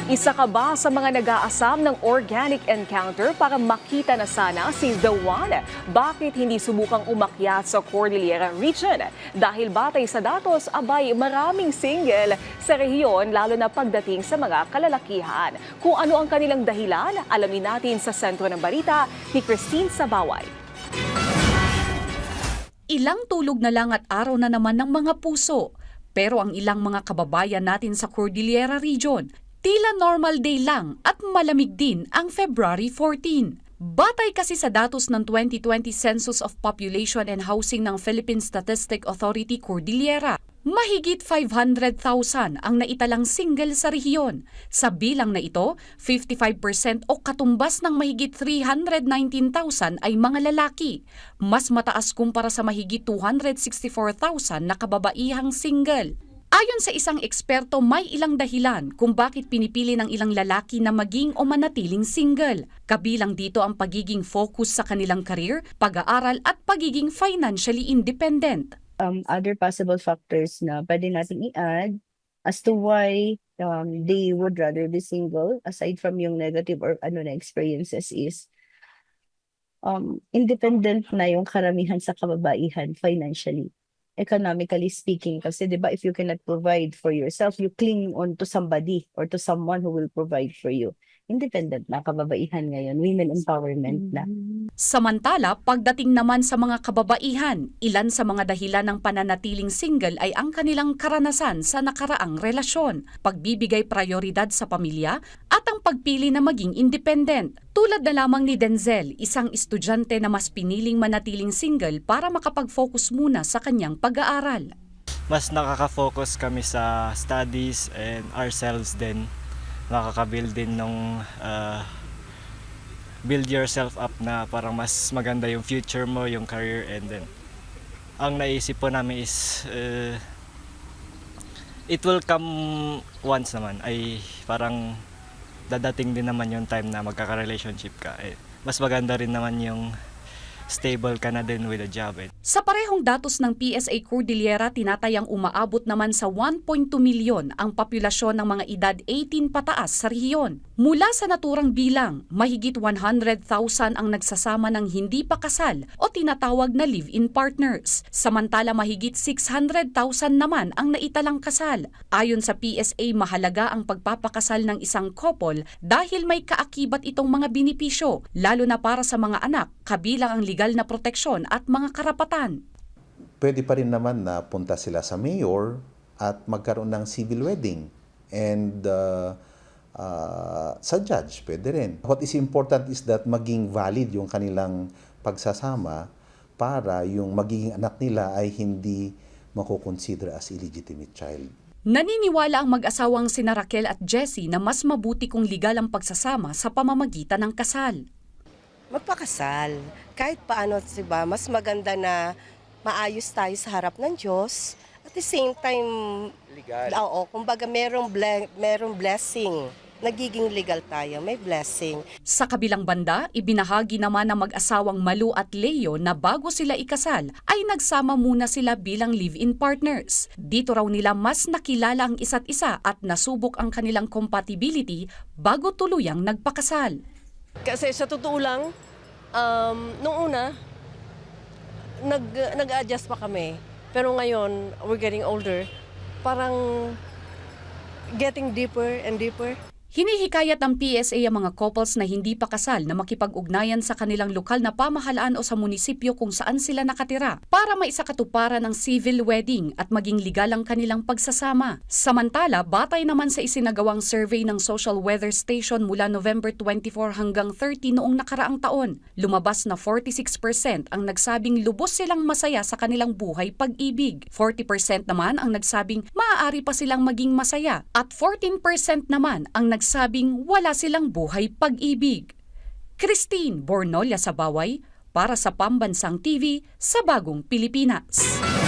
Isa ka ba sa mga nag-aasam ng organic encounter para makita na sana si The One? Bakit hindi subukang umakyat sa Cordillera Region? Dahil batay sa datos, abay maraming single sa rehiyon lalo na pagdating sa mga kalalakihan. Kung ano ang kanilang dahilan, alamin natin sa sentro ng balita ni Christine Sabaway. Ilang tulog na lang at araw na naman ng mga puso. Pero ang ilang mga kababayan natin sa Cordillera Region, tila normal day lang at malamig din ang February 14. Batay kasi sa datos ng 2020 Census of Population and Housing ng Philippine Statistic Authority Cordillera, mahigit 500,000 ang naitalang single sa rehiyon. Sa bilang na ito, 55% o katumbas ng mahigit 319,000 ay mga lalaki. Mas mataas kumpara sa mahigit 264,000 na kababaihang single. Ayon sa isang eksperto, may ilang dahilan kung bakit pinipili ng ilang lalaki na maging o manatiling single. Kabilang dito ang pagiging focus sa kanilang career, pag-aaral at pagiging financially independent. Other possible factors na pwede natin i-add as to why they would rather be single aside from yung negative or na experiences is independent na yung karamihan sa kababaihan financially. Economically speaking, kasi di ba if you cannot provide for yourself, you cling on to somebody or to someone who will provide for you. Independent na kababaihan ngayon, women empowerment na. Samantala, pagdating naman sa mga kababaihan, ilan sa mga dahilan ng pananatiling single ay ang kanilang karanasan sa nakaraang relasyon, pagbibigay prioridad sa pamilya, at ang pagpili na maging independent. Tulad na lamang ni Denzel, isang estudyante na mas piniling manatiling single para makapag-focus muna sa kanyang pag-aaral. Mas nakaka-focus kami sa studies and ourselves din. Nakaka-build din nung build yourself up na parang mas maganda yung future mo, yung career, and then ang naisip po namin is it will come once naman, ay parang dadating din naman yung time na magkaka-relationship ka. Mas maganda rin naman yung stable ka na din with a job. Sa parehong datos ng PSA Cordillera, tinatayang umaabot naman sa 1.2 milyon ang populasyon ng mga edad 18 pataas sa rehiyon. Mula sa naturang bilang, mahigit 100,000 ang nagsasama ng hindi pa kasal o tinatawag na live-in partners. Samantala mahigit 600,000 naman ang naitalang kasal. Ayon sa PSA, mahalaga ang pagpapakasal ng isang couple dahil may kaakibat itong mga benepisyo, lalo na para sa mga anak, kabilang ang legal na proteksyon at mga karapatan. Pwede pa rin naman na punta sila sa mayor at magkaroon ng civil wedding. And sa judge, pwede rin. What is important is that maging valid yung kanilang pagsasama para yung magiging anak nila ay hindi makukonsider as illegitimate child. Naniniwala ang mag-asawang sina Raquel at Jessie na mas mabuti kung legal ang pagsasama sa pamamagitan ng kasal. Magpakasal. Kahit paano, diba, mas maganda na maayos tayo sa harap ng Diyos. At the same time, legal. Oo, kumbaga merong blessing. Nagiging legal tayo, may blessing. Sa kabilang banda, ibinahagi naman ng mag-asawang Malu at Leo na bago sila ikasal, ay nagsama muna sila bilang live-in partners. Dito raw nila mas nakilala ang isa't isa at nasubok ang kanilang compatibility bago tuluyang nagpakasal. Kasi sa totoo lang, nung una, nag-adjust pa kami. Pero ngayon, we're getting older. Parang getting deeper and deeper. Hinihikayat ng PSA ang mga couples na hindi pa kasal na makipag-ugnayan sa kanilang lokal na pamahalaan o sa munisipyo kung saan sila nakatira para maisakatuparan ng civil wedding at maging legal ang kanilang pagsasama. Samantala, batay naman sa isinagawang survey ng Social Weather Station mula November 24 hanggang 30 noong nakaraang taon, lumabas na 46% ang nagsabing lubos silang masaya sa kanilang buhay pag-ibig. 40% naman ang nagsabing maaari pa silang maging masaya at 14% naman ang nagsabing wala silang buhay pag-ibig. Christine Bornolia Sabaway para sa Pambansang TV sa Bagong Pilipinas.